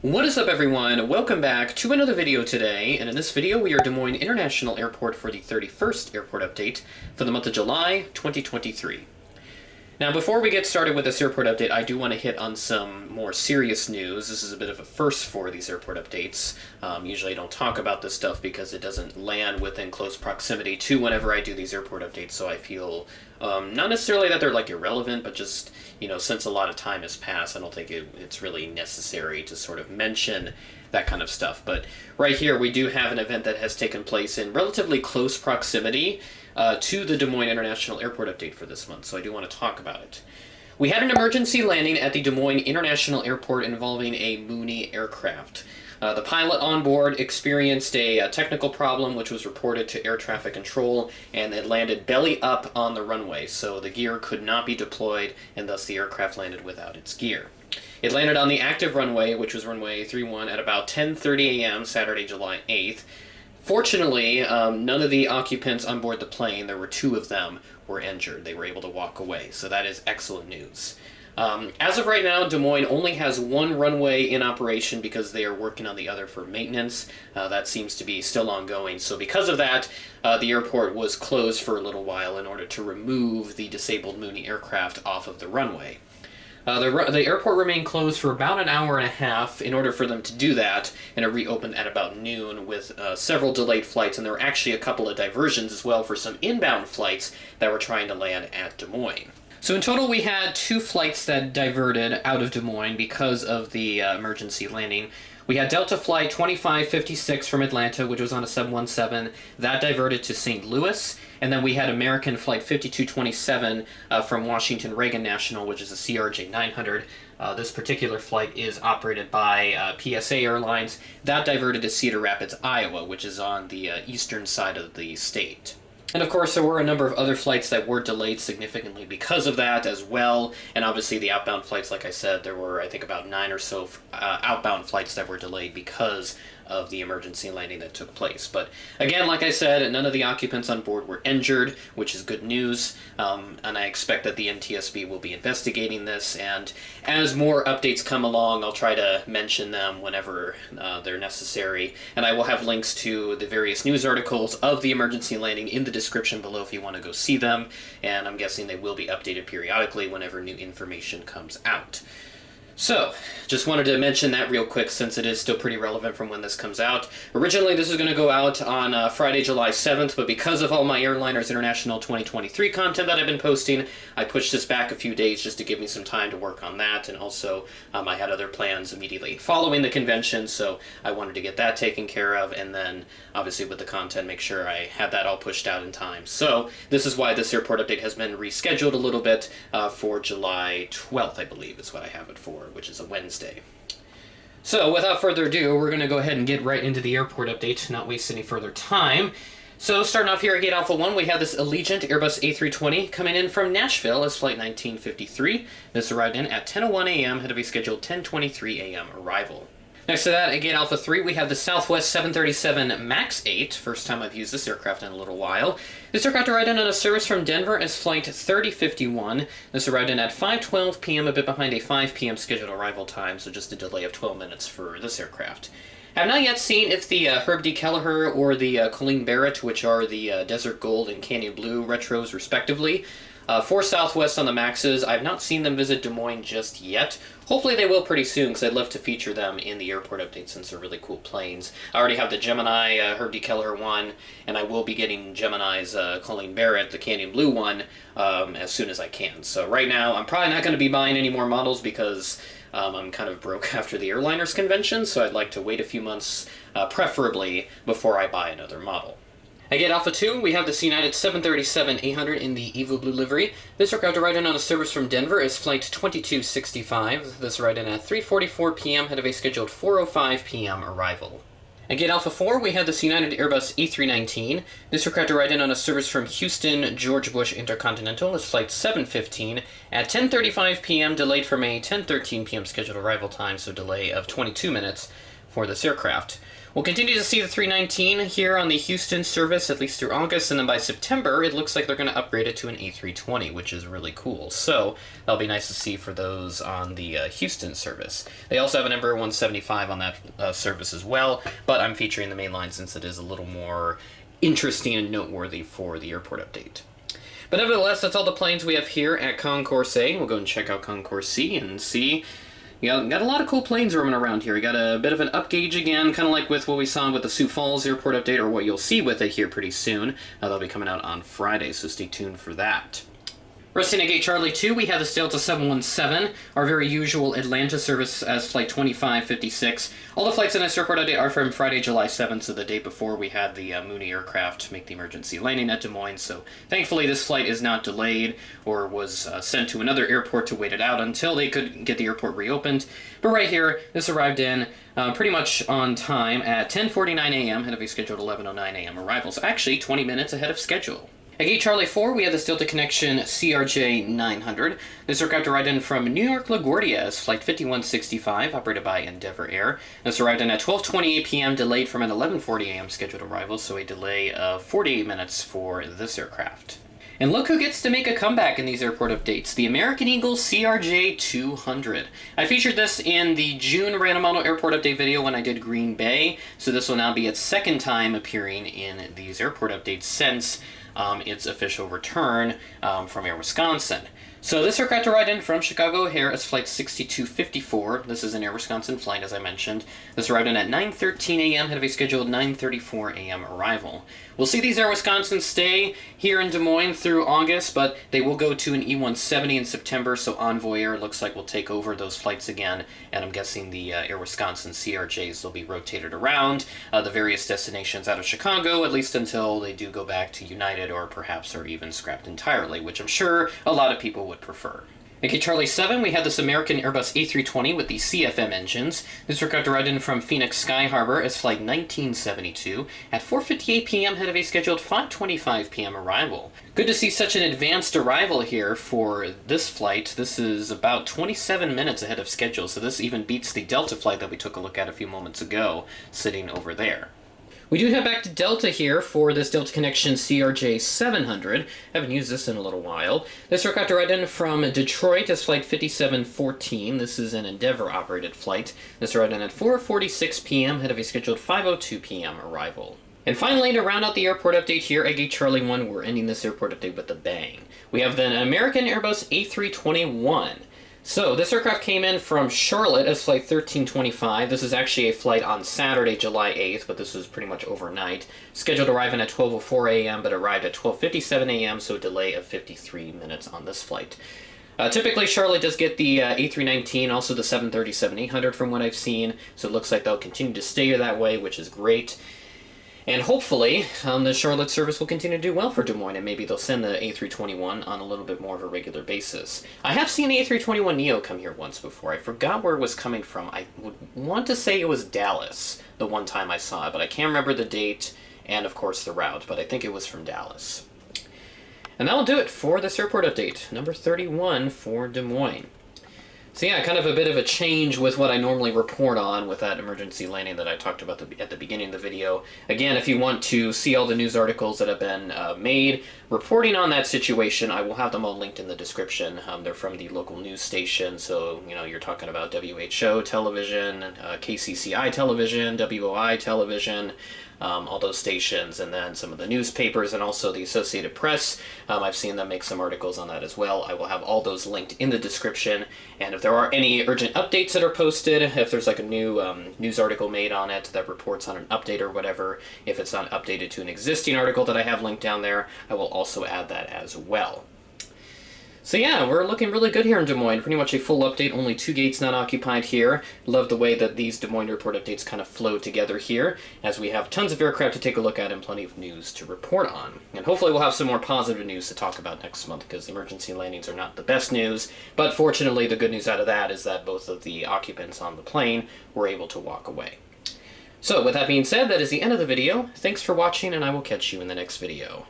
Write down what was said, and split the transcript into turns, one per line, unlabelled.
What is up, everyone? Welcome back to another video today, and in this video we are Des Moines International Airport for the 31st airport update for the month of July 2023. Now, before we get started with this airport update, I do want to hit on some more serious news. This is a bit of a first for these airport updates. Usually I don't talk about this stuff because it doesn't land within close proximity to whenever I do these airport updates, so I feel not necessarily that they're like irrelevant, but just, since a lot of time has passed, I don't think it's really necessary to sort of mention that kind of stuff. But right here we do have an event that has taken place in relatively close proximity to the Des Moines International Airport update for this month, so I do want to talk about it. We had an emergency landing at the Des Moines International Airport involving a Mooney aircraft. The pilot on board experienced a technical problem which was reported to air traffic control, and it landed belly up on the runway, so the gear could not be deployed, and thus the aircraft landed without its gear. It landed on the active runway, which was runway 31, at about 10:30 a.m. Saturday, July 8th. Fortunately, none of the occupants on board the plane, there were two of them, were injured. They were able to walk away, so that is excellent news. As of right now, Des Moines only has one runway in operation because they are working on the other for maintenance. That seems to be still ongoing, so because of that, the airport was closed for a little while in order to remove the disabled Mooney aircraft off of the runway. The airport remained closed for about an hour and a half in order for them to do that, and it reopened at about noon with several delayed flights, and there were actually a couple of diversions as well for some inbound flights that were trying to land at Des Moines. So in total we had 2 flights that diverted out of Des Moines because of the emergency landing. We had Delta Flight 2556 from Atlanta, which was on a 717. That diverted to St. Louis. And then we had American Flight 5227 from Washington Reagan National, which is a CRJ 900. This particular flight is operated by PSA Airlines. That diverted to Cedar Rapids, Iowa, which is on the eastern side of the state. And of course, there were a number of other flights that were delayed significantly because of that as well. And obviously the outbound flights, like I said, there were, I think, about 9 or so outbound flights that were delayed because of the emergency landing that took place. But again, like I said, none of the occupants on board were injured, which is good news. And I expect that the NTSB will be investigating this. And as more updates come along, I'll try to mention them whenever they're necessary. And I will have links to the various news articles of the emergency landing in the description below if you want to go see them. And I'm guessing they will be updated periodically whenever new information comes out. So, just wanted to mention that real quick since it is still pretty relevant from when this comes out. Originally, this was going to go out on Friday, July 7th, but because of all my Airliners International 2023 content that I've been posting, I pushed this back a few days just to give me some time to work on that, and also I had other plans immediately following the convention, so I wanted to get that taken care of, and then, obviously with the content, make sure I had that all pushed out in time. So, this is why this airport update has been rescheduled a little bit for July 12th, I believe, is what I have it for, which is a Wednesday. So, without further ado, we're going to go ahead and get right into the airport update, not waste any further time. So, starting off here at Gate Alpha 1, we have this Allegiant Airbus A320 coming in from Nashville as Flight 1953. This arrived in at 10:01 a.m., ahead of a scheduled 10:23 a.m. arrival. Next to that, at Gate Alpha 3, we have the Southwest 737 MAX 8. First time I've used this aircraft in a little while. This aircraft arrived in on a service from Denver as Flight 3051. This arrived in at 5:12 p.m., a bit behind a 5 p.m. scheduled arrival time, so just a delay of 12 minutes for this aircraft. I have not yet seen if the Herb D. Kelleher or the Colleen Barrett, which are the Desert Gold and Canyon Blue retros respectively, for Southwest on the Maxes, I've not seen them visit Des Moines just yet. Hopefully they will pretty soon, because I'd love to feature them in the airport update since they're really cool planes. I already have the Gemini Herb D. Kelleher one, and I will be getting Gemini's Colleen Barrett, the Canyon Blue one, as soon as I can. So right now, I'm probably not going to be buying any more models because I'm kind of broke after the Airliners convention, so I'd like to wait a few months, preferably, before I buy another model. At Gate Alpha 2, we have this United 737-800 in the Evo Blue livery. This aircraft arrived in on a service from Denver as Flight 2265. This arrived in at 3:44 p.m., ahead of a scheduled 4:05 p.m. arrival. At Gate Alpha 4, we have this United Airbus A319. This aircraft arrived in on a service from Houston George Bush Intercontinental as Flight 715 at 10:35 p.m., delayed from a 10:13 p.m. scheduled arrival time, so delay of 22 minutes. for this aircraft. We'll continue to see the 319 here on the Houston service at least through August, and then by September it looks like they're going to upgrade it to an A320, which is really cool. So that'll be nice to see for those on the Houston service. They also have an Embraer 175 on that service as well, but I'm featuring the main line since it is a little more interesting and noteworthy for the airport update. But nevertheless, that's all the planes we have here at Concourse A. We'll go and check out Concourse C and see. You got a lot of cool planes roaming around here. You got a bit of an upgauge again, kind of like with what we saw with the Sioux Falls airport update, or what you'll see with it here pretty soon. That'll be coming out on Friday, so stay tuned for that. Resting at Gate Charlie 2, we have the Delta 717, our very usual Atlanta service as Flight 2556. All the flights in this airport update are from Friday, July 7th, so the day before we had the Mooney aircraft make the emergency landing at Des Moines. So thankfully this flight is not delayed or was sent to another airport to wait it out until they could get the airport reopened. But right here, this arrived in pretty much on time at 10:49 a.m. ahead of a scheduled 11:09 a.m. arrival. So actually 20 minutes ahead of schedule. At Gate Charlie 4, we have the Delta Connection CRJ 900. This aircraft arrived in from New York LaGuardia as Flight 5165, operated by Endeavor Air. This arrived in at 12:28 p.m., delayed from an 11:40 a.m. scheduled arrival, so a delay of 48 minutes for this aircraft. And look who gets to make a comeback in these airport updates, the American Eagle CRJ 200. I featured this in the June random model airport update video when I did Green Bay, so this will now be its second time appearing in these airport updates since its official return from Air Wisconsin. So this aircraft arrived in from Chicago O'Hare as Flight 6254. This is an Air Wisconsin flight, as I mentioned. This arrived in at 9:13 a.m. ahead of a scheduled 9:34 a.m. arrival. We'll see these Air Wisconsin stay here in Des Moines through August, but they will go to an E170 in September, so Envoy Air looks like will take over those flights again, and I'm guessing the Air Wisconsin CRJs will be rotated around the various destinations out of Chicago, at least until they do go back to United or perhaps are even scrapped entirely, which I'm sure a lot of people would prefer. At Gate Charlie 7, we had this American Airbus A320 with the CFM engines. This aircraft arrived in from Phoenix Sky Harbor as Flight 1972 at 4:58 p.m. ahead of a scheduled 5:25 p.m. arrival. Good to see such an advanced arrival here for this flight. This is about 27 minutes ahead of schedule, so this even beats the Delta flight that we took a look at a few moments ago, sitting over there. We do head back to Delta here for this Delta Connection CRJ 700. Haven't used this in a little while. This aircraft arrived in from Detroit as Flight 5714. This is an Endeavor-operated flight. This arrived in at 4:46 p.m. ahead of a scheduled 5:02 p.m. arrival. And finally, to round out the airport update here at Gate Charlie 1, we're ending this airport update with a bang. We have the American Airbus A321. So, this aircraft came in from Charlotte as Flight 1325. This is actually a flight on Saturday, July 8th, but this was pretty much overnight. Scheduled to arrive in at 12:04 a.m., but arrived at 12:57 a.m., so a delay of 53 minutes on this flight. Typically, Charlotte does get the A319, also the 737-800 from what I've seen, so it looks like they'll continue to stay that way, which is great. And hopefully, the Charlotte service will continue to do well for Des Moines, and maybe they'll send the A321 on a little bit more of a regular basis. I have seen the A321neo come here once before. I forgot where it was coming from. I would want to say it was Dallas the one time I saw it, but I can't remember the date and, of course, the route, but I think it was from Dallas. And that will do it for this airport update, number 31 for Des Moines. So yeah, kind of a bit of a change with what I normally report on with that emergency landing that I talked about at the beginning of the video. Again, if you want to see all the news articles that have been made reporting on that situation, I will have them all linked in the description. They're from the local news station, so you're talking about WHO television, KCCI television, WOI television, all those stations, and then some of the newspapers and also the Associated Press. I've seen them make some articles on that as well. I will have all those linked in the description, and if there are any urgent updates that are posted, if there's like a new news article made on it that reports on an update or whatever, if it's not updated to an existing article that I have linked down there, I will also add that as well. So yeah, we're looking really good here in Des Moines. Pretty much a full update, only 2 gates not occupied here. Love the way that these Des Moines airport updates kind of flow together here, as we have tons of aircraft to take a look at and plenty of news to report on. And hopefully we'll have some more positive news to talk about next month, because emergency landings are not the best news. But fortunately, the good news out of that is that both of the occupants on the plane were able to walk away. So with that being said, that is the end of the video. Thanks for watching, and I will catch you in the next video.